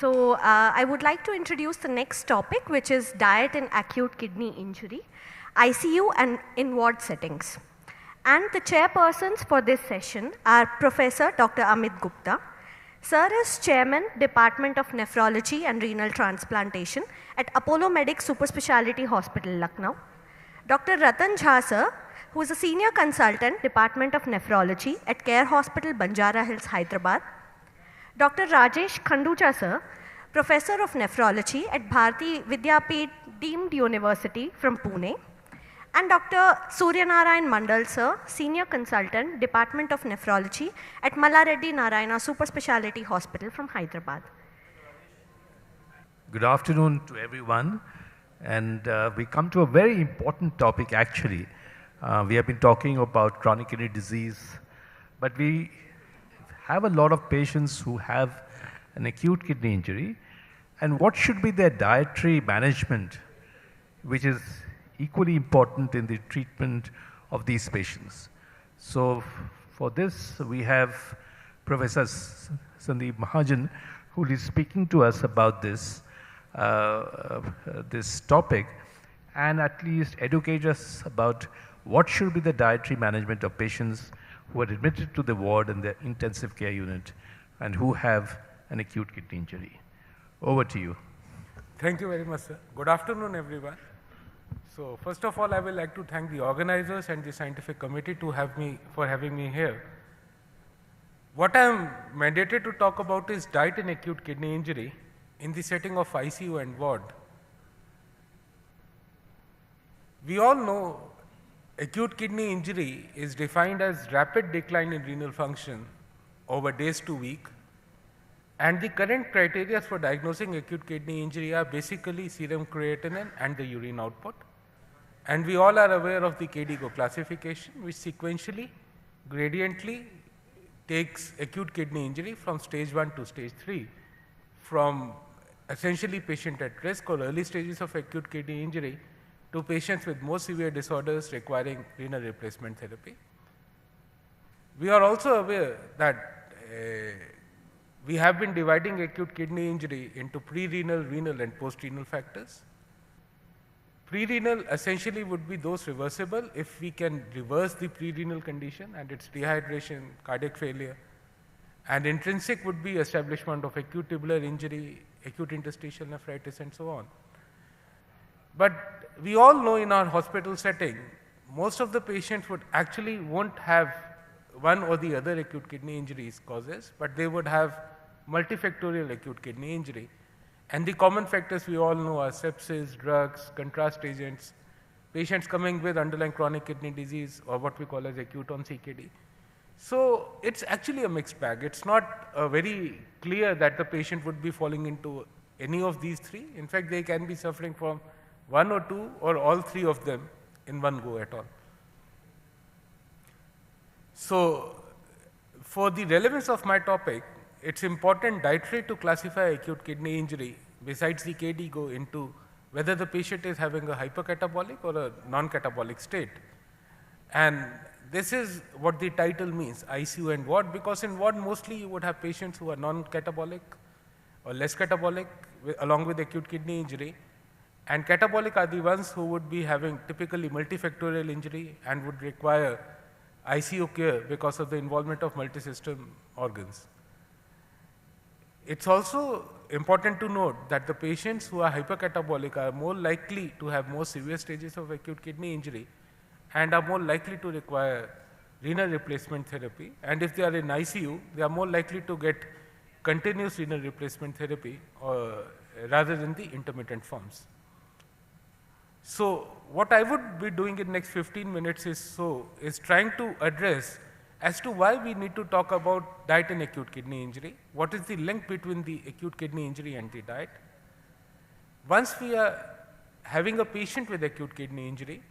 I would like to introduce the next topic, which is diet in acute kidney injury, ICU and in ward settings. And the chairpersons for this session are Professor Dr. Amit Gupta. Sir is Chairman, Department of Nephrology and Renal Transplantation at Apollo Medic Super Speciality Hospital, Lucknow. Dr. Ratan Jha, sir, who is a Senior Consultant, Department of Nephrology at Care Hospital, Banjara Hills, Hyderabad. Dr. Rajesh Khanduja, sir, Professor of Nephrology at Bharati Vidyapeeth Deemed University from Pune. And Dr. Suryanarayan Mandal, sir, Senior Consultant, Department of Nephrology at Mallareddy Narayana Super Speciality Hospital from Hyderabad. Good afternoon to everyone. And we come to a very important topic actually. We have been talking about chronic kidney disease, but we have a lot of patients who have an acute kidney injury, and what should be their dietary management, which is equally important in the treatment of these patients. So for this, we have Professor Sandeep Mahajan, who is speaking to us about this, this topic, and at least educate us about what should be the dietary management of patients who are admitted to the ward in the intensive care unit and who have an acute kidney injury. Over to you. Thank you very much, sir. Good afternoon, everyone. So first of all, I would like to thank the organizers and the scientific committee for having me here. What I am mandated to talk about is diet in acute kidney injury in the setting of ICU and ward. We all know acute kidney injury is defined as rapid decline in renal function over days to week, and the current criteria for diagnosing acute kidney injury are basically serum creatinine and the urine output. And we all are aware of the KDIGO classification, which sequentially, gradiently takes acute kidney injury from stage 1 to stage 3, from essentially patient at risk or early stages of acute kidney injury to patients with more severe disorders requiring renal replacement therapy. We are also aware that we have been dividing acute kidney injury into pre-renal, renal and post-renal factors. Pre-renal essentially would be those reversible if we can reverse the pre-renal condition, and it's dehydration, cardiac failure. And intrinsic would be establishment of acute tubular injury, acute interstitial nephritis and so on. But we all know in our hospital setting, most of the patients would actually won't have one or the other acute kidney injuries causes, but they would have multifactorial acute kidney injury. And the common factors we all know are sepsis, drugs, contrast agents, patients coming with underlying chronic kidney disease or what we call as acute on CKD. So it's actually a mixed bag. It's not very clear that the patient would be falling into any of these three. In fact, they can be suffering from one or two or all three of them in one go at all. So for the relevance of my topic, it's important dietary to classify acute kidney injury besides the KDIGO into whether the patient is having a hypercatabolic or a non-catabolic state. And this is what the title means, ICU and ward, because in ward mostly you would have patients who are non-catabolic or less catabolic along with acute kidney injury. And catabolic are the ones who would be having typically multifactorial injury and would require ICU care because of the involvement of multisystem organs. It's also important to note that the patients who are hypercatabolic are more likely to have more severe stages of acute kidney injury and are more likely to require renal replacement therapy. And if they are in ICU, they are more likely to get continuous renal replacement therapy rather than the intermittent forms. So what I would be doing in the next 15 minutes is trying to address as to why we need to talk about diet in acute kidney injury. What is the link between the acute kidney injury and the diet? Once we are having a patient with acute kidney injury,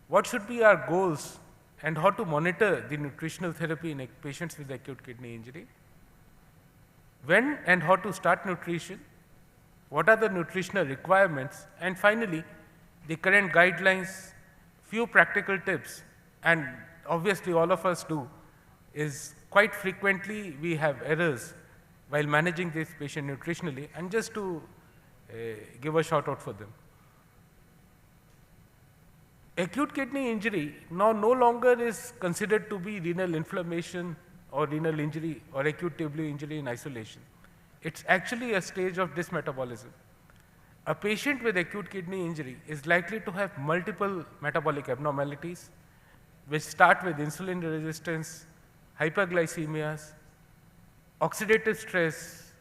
what should be our goals and how to monitor the nutritional therapy in patients with acute kidney injury? When and how to start nutrition? What are the nutritional requirements? And finally, the current guidelines, few practical tips, and obviously all of us do, is quite frequently we have errors while managing this patient nutritionally, and just to give a shout out for them. Acute kidney injury now no longer is considered to be renal inflammation or renal injury or acute tubular injury in isolation. It's actually a stage of dysmetabolism. A patient with acute kidney injury is likely to have multiple metabolic abnormalities, which start with insulin resistance, hyperglycemias, oxidative stress,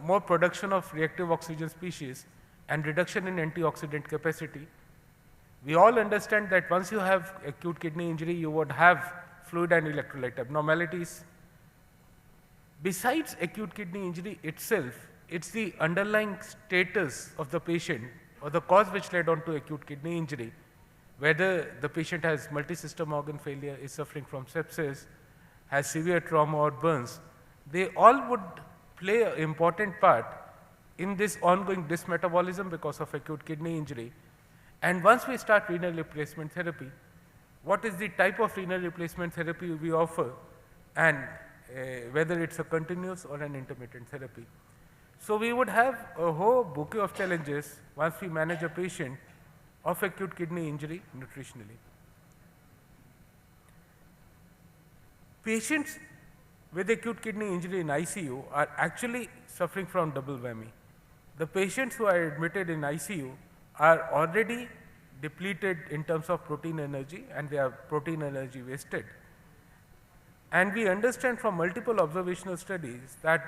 more production of reactive oxygen species, and reduction in antioxidant capacity. We all understand that once you have acute kidney injury, you would have fluid and electrolyte abnormalities. Besides acute kidney injury itself, it's the underlying status of the patient or the cause which led on to acute kidney injury, whether the patient has multi-system organ failure, is suffering from sepsis, has severe trauma or burns. They all would play an important part in this ongoing dysmetabolism because of acute kidney injury. And once we start renal replacement therapy, what is the type of renal replacement therapy we offer, and whether it's a continuous or an intermittent therapy. So we would have a whole bouquet of challenges once we manage a patient of acute kidney injury nutritionally. Patients with acute kidney injury in ICU are actually suffering from double whammy. The patients who are admitted in ICU are already depleted in terms of protein energy, and they are protein energy wasted. And we understand from multiple observational studies that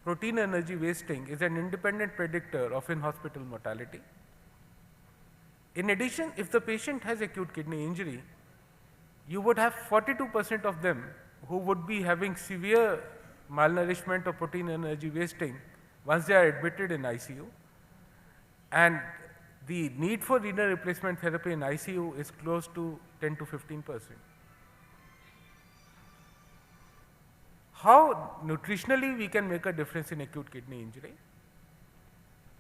protein energy wasting is an independent predictor of in-hospital mortality. In addition, if the patient has acute kidney injury, you would have 42% of them who would be having severe malnourishment or protein energy wasting once they are admitted in ICU. And the need for renal replacement therapy in ICU is close to 10 to 15%. How nutritionally we can make a difference in acute kidney injury?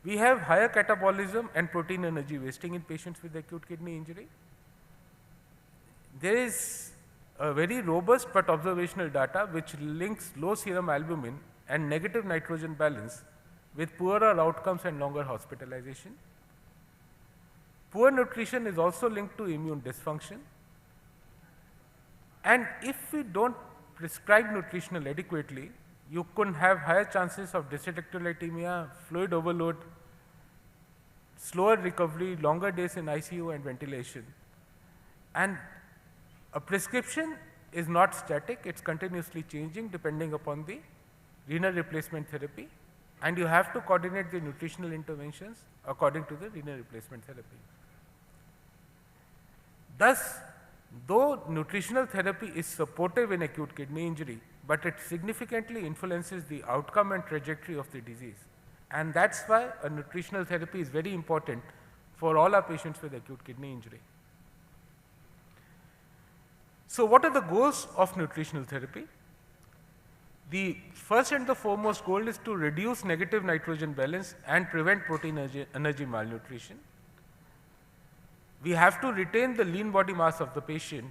We have higher catabolism and protein energy wasting in patients with acute kidney injury. There is a very robust but observational data which links low serum albumin and negative nitrogen balance with poorer outcomes and longer hospitalization. Poor nutrition is also linked to immune dysfunction. And if we don't prescribe nutritional adequately, you could have higher chances of dyselectrolytemia, fluid overload, slower recovery, longer days in ICU and ventilation. And a prescription is not static, it's continuously changing depending upon the renal replacement therapy, and you have to coordinate the nutritional interventions according to the renal replacement therapy. Thus, though nutritional therapy is supportive in acute kidney injury, but it significantly influences the outcome and trajectory of the disease. And that's why a nutritional therapy is very important for all our patients with acute kidney injury. So what are the goals of nutritional therapy? The first and the foremost goal is to reduce negative nitrogen balance and prevent protein energy malnutrition. We have to retain the lean body mass of the patient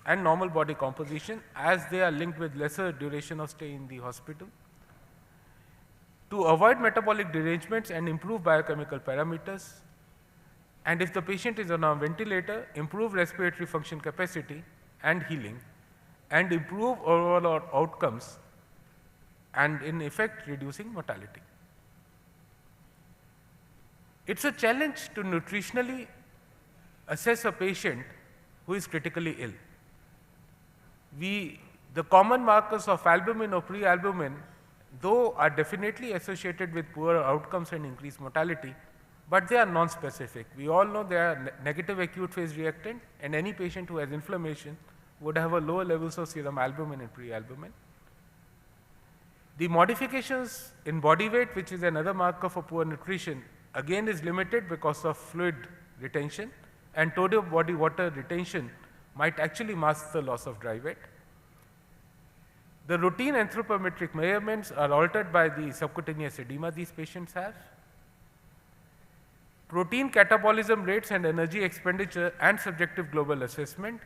and normal body composition, as they are linked with lesser duration of stay in the hospital. To avoid metabolic derangements and improve biochemical parameters, and if the patient is on a ventilator, improve respiratory function capacity and healing, and improve overall outcomes, and in effect reducing mortality. It's a challenge to nutritionally assess a patient who is critically ill. The common markers of albumin or pre-albumin, though, are definitely associated with poorer outcomes and increased mortality, but they are non-specific. We all know they are negative acute phase reactant, and any patient who has inflammation would have a lower levels of serum albumin and pre-albumin. The modifications in body weight, which is another marker for poor nutrition, again is limited because of fluid retention, and total body water retention might actually mask the loss of dry weight. The routine anthropometric measurements are altered by the subcutaneous edema these patients have. Protein catabolism rates and energy expenditure and subjective global assessment.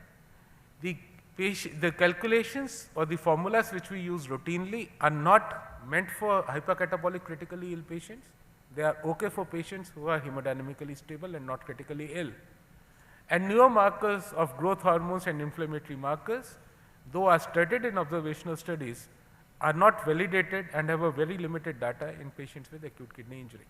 The calculations or the formulas which we use routinely are not meant for hypercatabolic critically ill patients. They are okay for patients who are hemodynamically stable and not critically ill. And newer markers of growth hormones and inflammatory markers, though are studied in observational studies, are not validated and have a very limited data in patients with acute kidney injury.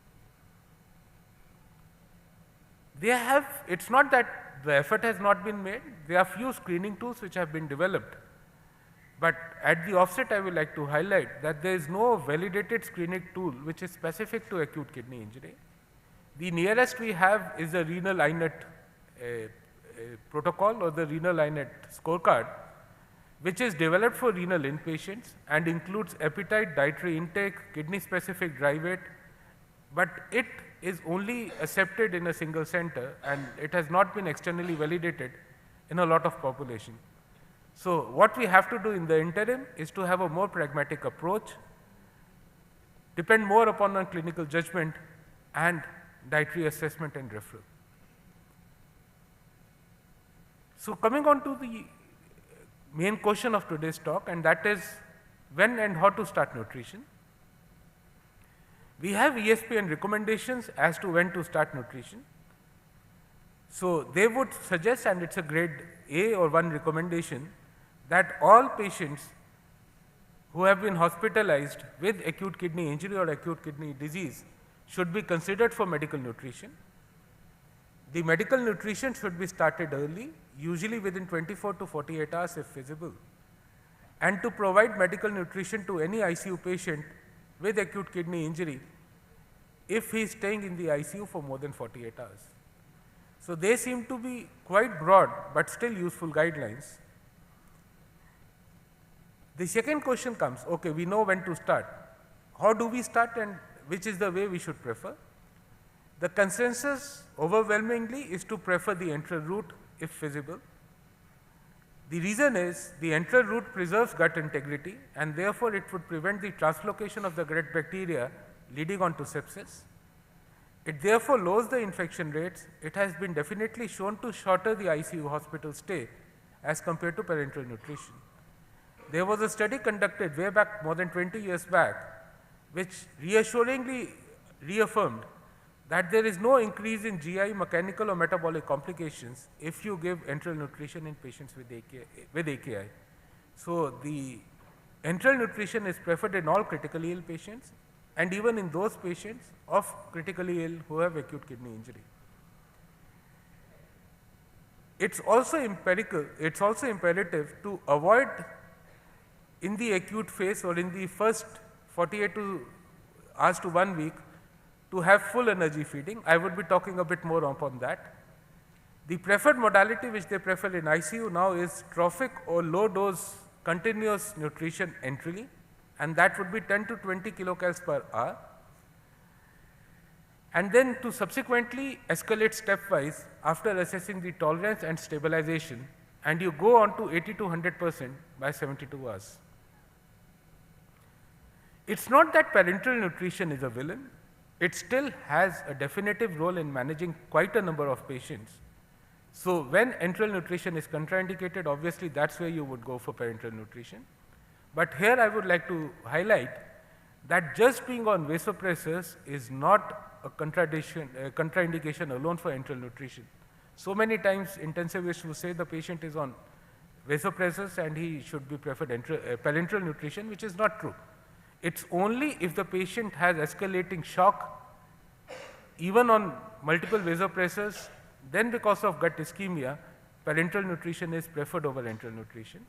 It's not that the effort has not been made. There are few screening tools which have been developed. But at the offset, I would like to highlight that there is no validated screening tool which is specific to acute kidney injury. The nearest we have is the renal INET protocol or the renal INET scorecard, which is developed for renal inpatients and includes appetite, dietary intake, kidney-specific dry weight, but it is only accepted in a single center and it has not been externally validated in a lot of population. So what we have to do in the interim is to have a more pragmatic approach, depend more upon our clinical judgment and dietary assessment and referral. So coming on to the main question of today's talk, and that is when and how to start nutrition. We have ESPN recommendations as to when to start nutrition. So they would suggest, and it's a grade A or 1 recommendation, that all patients who have been hospitalized with acute kidney injury or acute kidney disease should be considered for medical nutrition. The medical nutrition should be started early, usually within 24 to 48 hours if feasible, and to provide medical nutrition to any ICU patient with acute kidney injury if he is staying in the ICU for more than 48 hours. So they seem to be quite broad but still useful guidelines. The second question comes, okay, we know when to start. How do we start and which is the way we should prefer? The consensus overwhelmingly is to prefer the enteral route if feasible. The reason is the enteral route preserves gut integrity and therefore it would prevent the translocation of the gut bacteria leading on to sepsis. It therefore lowers the infection rates. It has been definitely shown to shorter the ICU hospital stay as compared to parenteral nutrition. There was a study conducted way back more than 20 years back which reassuringly reaffirmed that there is no increase in GI, mechanical or metabolic complications if you give enteral nutrition in patients with AKI. So the enteral nutrition is preferred in all critically ill patients and even in those patients of critically ill who have acute kidney injury. It's also imperative to avoid in the acute phase or in the first 48 hours to 1 week to have full energy feeding. I would be talking a bit more upon that. The preferred modality which they prefer in ICU now is trophic or low dose continuous nutrition enterally, and that would be 10 to 20 kilocals per hour. And then to subsequently escalate stepwise after assessing the tolerance and stabilization, and you go on to 80 to 100% by 72 hours. It's not that parenteral nutrition is a villain. It still has a definitive role in managing quite a number of patients. So when enteral nutrition is contraindicated, obviously that's where you would go for parenteral nutrition. But here I would like to highlight that just being on vasopressors is not a contraindication alone for enteral nutrition. So many times intensivists will say the patient is on vasopressors and he should be preferred parenteral nutrition, which is not true. It's only if the patient has escalating shock, even on multiple vasopressors, then because of gut ischemia, parenteral nutrition is preferred over enteral nutrition.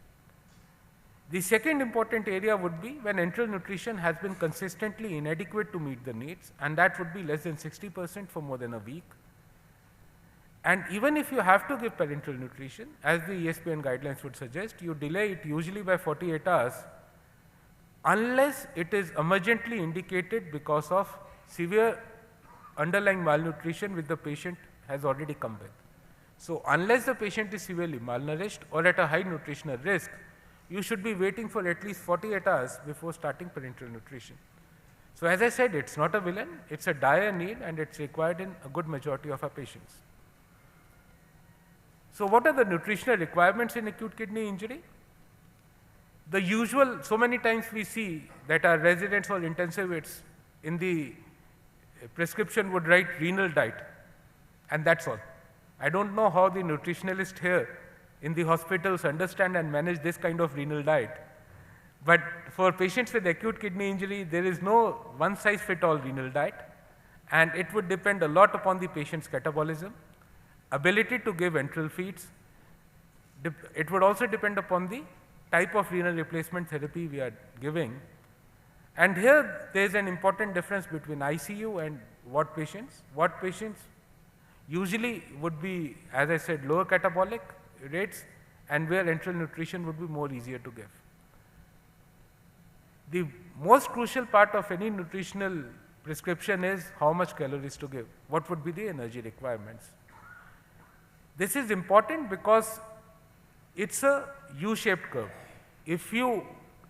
The second important area would be when enteral nutrition has been consistently inadequate to meet the needs, and that would be less than 60% for more than a week. And even if you have to give parenteral nutrition, as the ESPN guidelines would suggest, you delay it usually by 48 hours unless it is emergently indicated because of severe underlying malnutrition which the patient has already come with. So unless the patient is severely malnourished or at a high nutritional risk, you should be waiting for at least 48 hours before starting parenteral nutrition. So as I said, it's not a villain, it's a dire need and it's required in a good majority of our patients. So what are the nutritional requirements in acute kidney injury? The usual, so many times we see that our residents or intensivists in the prescription would write renal diet, and that's all. I don't know how the nutritionalists here in the hospitals understand and manage this kind of renal diet. But for patients with acute kidney injury, there is no one-size-fits-all renal diet, and it would depend a lot upon the patient's catabolism, ability to give enteral feeds. It would also depend upon the type of renal replacement therapy we are giving. And here there is an important difference between ICU and ward patients. Ward patients usually would be, as I said, lower catabolic rates, and where enteral nutrition would be more easier to give. The most crucial part of any nutritional prescription is how much calories to give, what would be the energy requirements. This is important because it's a U-shaped curve. If you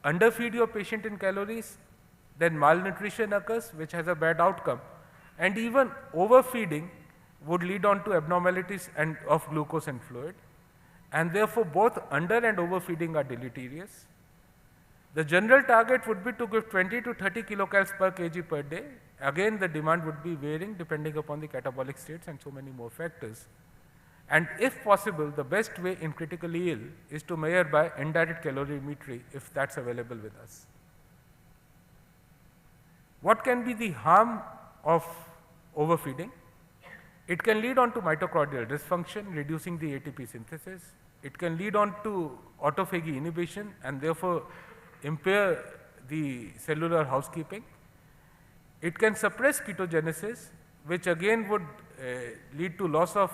underfeed your patient in calories, then malnutrition occurs, which has a bad outcome, and even overfeeding would lead on to abnormalities and of glucose and fluid, and therefore both under and overfeeding are deleterious. The general target would be to give 20 to 30 kilocalories per kg per day. Again, the demand would be varying depending upon the catabolic states and so many more factors. And if possible, the best way in critically ill is to measure by indirect calorimetry if that's available with us. What can be the harm of overfeeding? It can lead on to mitochondrial dysfunction, reducing the ATP synthesis. It can lead on to autophagy inhibition and therefore impair the cellular housekeeping. It can suppress ketogenesis, which again would lead to loss of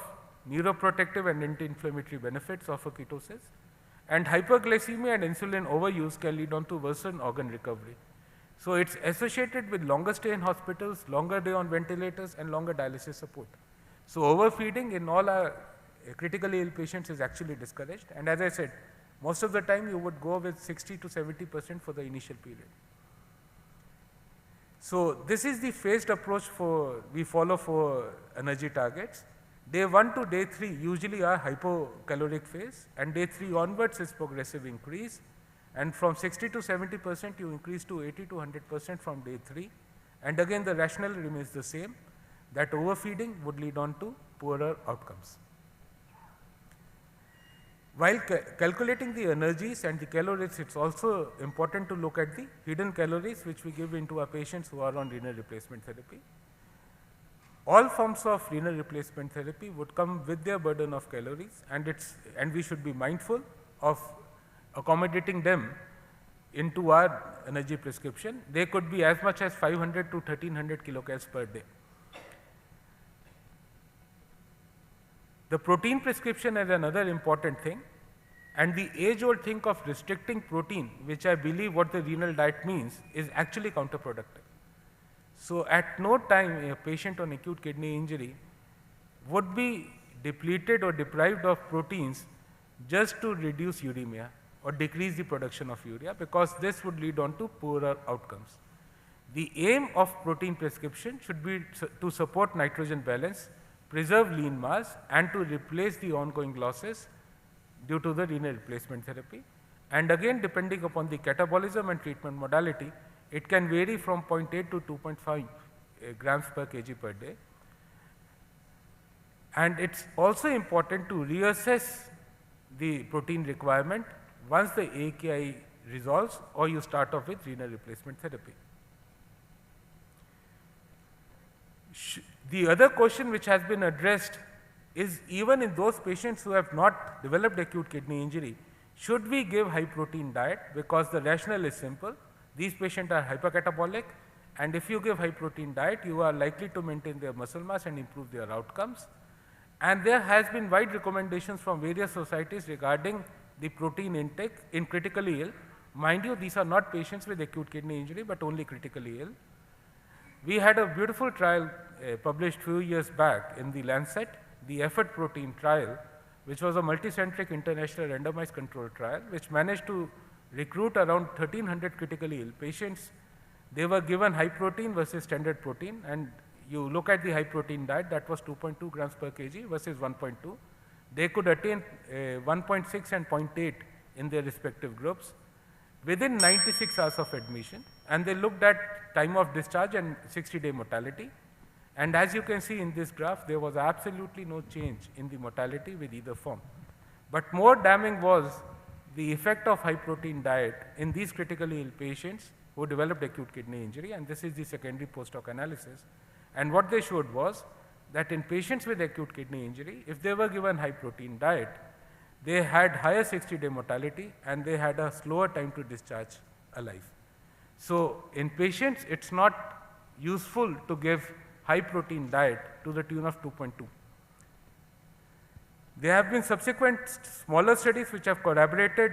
neuroprotective and anti-inflammatory benefits of a ketosis. And hyperglycemia and insulin overuse can lead on to worsen organ recovery. So it's associated with longer stay in hospitals, longer day on ventilators, and longer dialysis support. So overfeeding in all our critically ill patients is actually discouraged. And as I said, most of the time you would go with 60 to 70% for the initial period. So this is the phased approach we follow for energy targets. Day 1 to day 3 usually are hypocaloric phase, and day 3 onwards is progressive increase, and from 60 to 70% you increase to 80 to 100% from day 3, and again the rationale remains the same, that overfeeding would lead on to poorer outcomes. While calculating the energies and the calories, it's also important to look at the hidden calories which we give into our patients who are on renal replacement therapy. All forms of renal replacement therapy would come with their burden of calories, and we should be mindful of accommodating them into our energy prescription. They could be as much as 500 to 1300 kilocalories per day. The protein prescription is another important thing, and the age-old thing of restricting protein, which I believe what the renal diet means, is actually counterproductive. So at no time a patient on acute kidney injury would be depleted or deprived of proteins just to reduce uremia or decrease the production of urea, because this would lead on to poorer outcomes. The aim of protein prescription should be to support nitrogen balance, preserve lean mass, and to replace the ongoing losses due to the renal replacement therapy. And again, depending upon the catabolism and treatment modality, it can vary from 0.8 to 2.5 grams per kg per day. And it's also important to reassess the protein requirement once the AKI resolves or you start off with renal replacement therapy. The other question which has been addressed is, even in those patients who have not developed acute kidney injury, should we give high protein diet? Because the rationale is simple. These patients are hypercatabolic, and if you give high protein diet, you are likely to maintain their muscle mass and improve their outcomes. And there has been wide recommendations from various societies regarding the protein intake in critically ill. Mind you, these are not patients with acute kidney injury, but only critically ill. We had a beautiful trial published few years back in the Lancet, the effort protein trial, which was a multicentric international randomized controlled trial, which managed to recruit around 1300 critically ill patients. They were given high protein versus standard protein, and you look at the high protein diet, that was 2.2 grams per kg versus 1.2. They could attain 1.6 and 0.8 in their respective groups. within 96 hours of admission, and they looked at time of discharge and 60-day mortality. And as you can see in this graph, there was absolutely no change in the mortality with either form. But more damning was the effect of high protein diet in these critically ill patients who developed acute kidney injury, and this is the secondary post-hoc analysis. And what they showed was that in patients with acute kidney injury, if they were given high protein diet, they had higher 60-day mortality and they had a slower time to discharge alive. So in patients, it's not useful to give high protein diet to the tune of 2.2. There have been subsequent smaller studies which have corroborated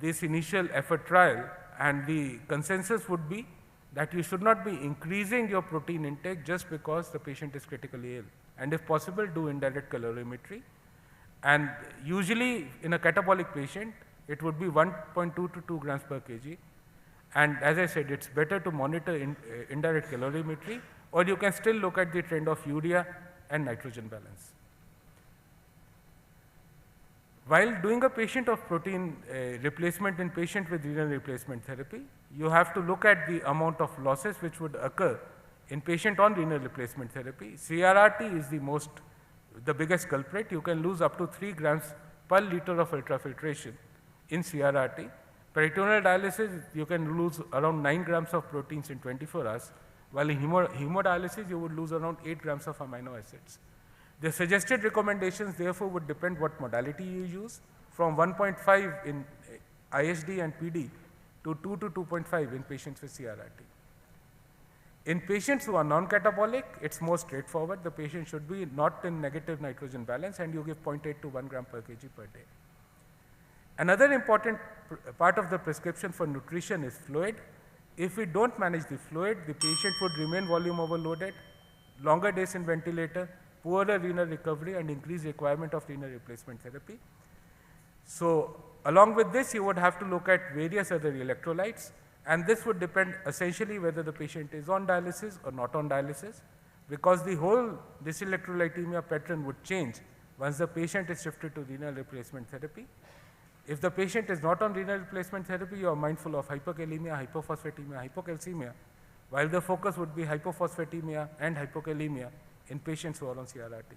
this initial effort trial, and the consensus would be that you should not be increasing your protein intake just because the patient is critically ill, and if possible do indirect calorimetry. And usually in a catabolic patient, it would be 1.2 to 2 grams per kg. And as I said, it's better to monitor indirect calorimetry, or you can still look at the trend of urea and nitrogen balance. While doing a patient of protein replacement in patient with renal replacement therapy, you have to look at the amount of losses which would occur in patient on renal replacement therapy. CRRT is the biggest culprit. You can lose up to 3 grams per liter of ultrafiltration in CRRT. Peritoneal dialysis, you can lose around 9 grams of proteins in 24 hours, while in hemodialysis, you would lose around 8 grams of amino acids. The suggested recommendations therefore would depend what modality you use, from 1.5 in ISD and PD to 2 to 2.5 in patients with CRRT. In patients who are non-catabolic, it's more straightforward. The patient should be not in negative nitrogen balance, and you give 0.8 to 1 gram per kg per day. Another important part of the prescription for nutrition is fluid. If we don't manage the fluid, the patient would remain volume overloaded, longer days in ventilator, poorer renal recovery, and increased requirement of renal replacement therapy. So along with this, you would have to look at various other electrolytes, and this would depend essentially whether the patient is on dialysis or not on dialysis, because the whole dyselectrolytemia pattern would change once the patient is shifted to renal replacement therapy. If the patient is not on renal replacement therapy, you are mindful of hyperkalemia, hypophosphatemia, hypocalcemia, while the focus would be hypophosphatemia and hypokalemia in patients who are on CRRT.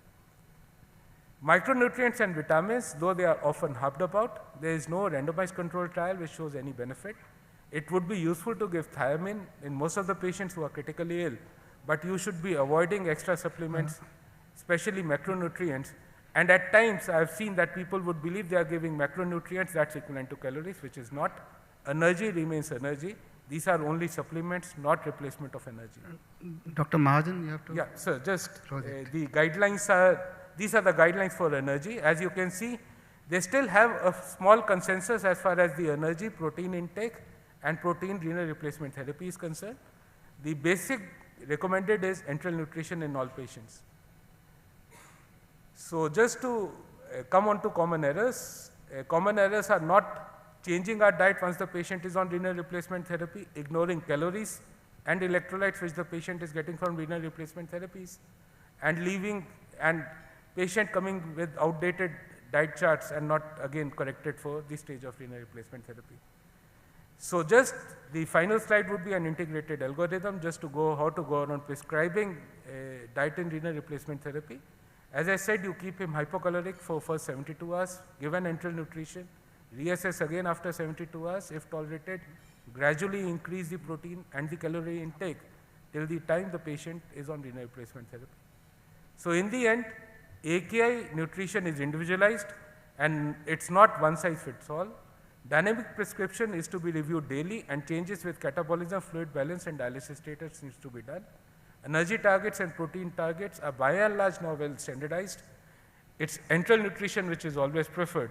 Micronutrients and vitamins, though they are often harped about, there is no randomized controlled trial which shows any benefit. It would be useful to give thiamine in most of the patients who are critically ill, but you should be avoiding extra supplements, especially macronutrients. And at times, I have seen that people would believe they are giving macronutrients that's equivalent to calories, which is not. Energy remains energy. These are only supplements, not replacement of energy. Dr. Mahajan, you have to... Yeah, sir, just the guidelines are, these are the guidelines for energy. As you can see, they still have a small consensus as far as the energy, protein intake, and protein renal replacement therapy is concerned. The basic recommended is enteral nutrition in all patients. So just to come on to common errors are not changing our diet once the patient is on renal replacement therapy, ignoring calories and electrolytes which the patient is getting from renal replacement therapies, and leaving and patient coming with outdated diet charts and not again corrected for the stage of renal replacement therapy. So just the final slide would be an integrated algorithm just to go how to go around prescribing diet and renal replacement therapy. As I said, you keep him hypocaloric for first 72 hours, give an enteral nutrition, reassess again after 72 hours if tolerated, gradually increase the protein and the calorie intake till the time the patient is on renal replacement therapy. So in the end, AKI nutrition is individualized and it's not one size fits all. Dynamic prescription is to be reviewed daily, and changes with catabolism, fluid balance, and dialysis status needs to be done. Energy targets and protein targets are by and large now well standardized. It's enteral nutrition which is always preferred,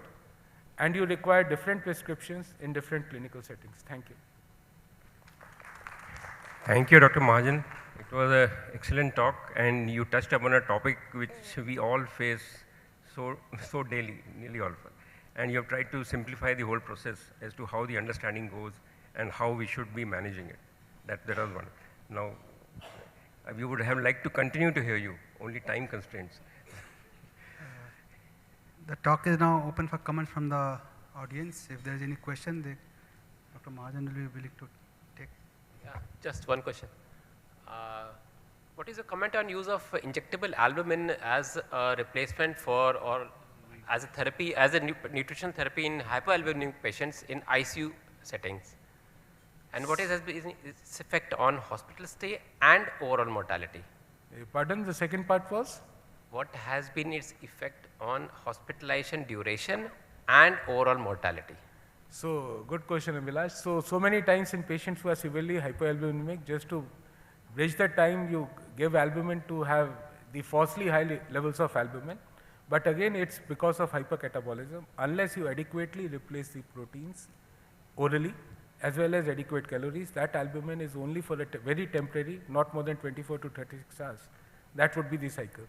and you require different prescriptions in different clinical settings. Thank you. Thank you, Dr. Mahajan. It was an excellent talk, and you touched upon a topic which we all face so daily, nearly all of us. And you have tried to simplify the whole process as to how the understanding goes and how we should be managing it. That was one. Now, we would have liked to continue to hear you, only time constraints. The talk is now open for comments from the audience. If there is any question, Dr. Mahajan will be willing to take. Yeah, just one question. What is your comment on use of injectable albumin as a replacement for or as a therapy, as a nutrition therapy in hypoalbuminic patients in ICU settings? And what is its effect on hospital stay and overall mortality? Pardon, the second part was? What has been its effect on hospitalization duration and overall mortality? So, good question, Abhilash. So many times in patients who are severely hypoalbuminemic, just to bridge the time, you give albumin to have the falsely high levels of albumin. But again, it's because of hypercatabolism. Unless you adequately replace the proteins orally, as well as adequate calories, that albumin is only for a very temporary, not more than 24 to 36 hours. That would be the cycle.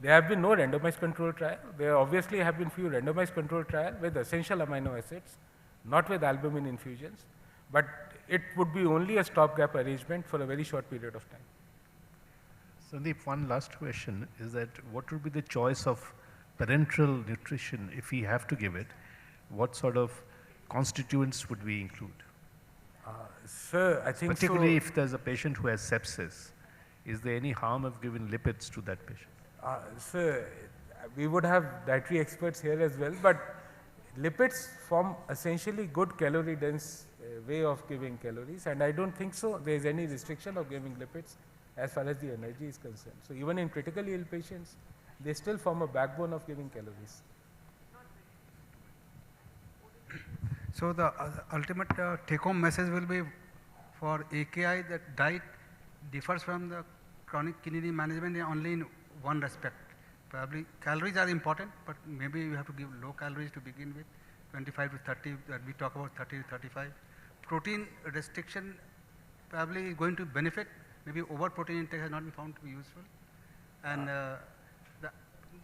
There have been no randomized control trial. There obviously have been few randomized control trial with essential amino acids, not with albumin infusions, but it would be only a stopgap arrangement for a very short period of time. Sandeep, one last question is that what would be the choice of parenteral nutrition if we have to give it? What sort of constituents would we include? Sir, I think particularly if there's a patient who has sepsis, is there any harm of giving lipids to that patient? Sir, we would have dietary experts here as well, but lipids form essentially good calorie dense way of giving calories, and I don't think so there is any restriction of giving lipids as far as the energy is concerned. So even in critically ill patients, they still form a backbone of giving calories. So the ultimate take-home message will be for AKI that diet differs from the chronic kidney management only in one respect. Probably calories are important, but maybe you have to give low calories to begin with, 25 to 30, that we talk about 30 to 35. Protein restriction probably is going to benefit, maybe over protein intake has not been found to be useful. And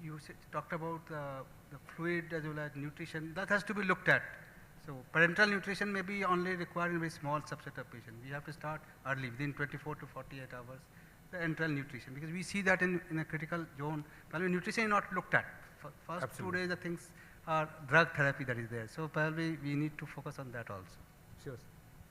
you talked about the fluid as well as nutrition, that has to be looked at. So parenteral nutrition may be only required in a very small subset of patients. We have to start early, within 24 to 48 hours, the enteral nutrition, because we see that in a critical zone, probably nutrition is not looked at. First Absolutely. 2 days the things are drug therapy that is there. So probably we need to focus on that also. Sure.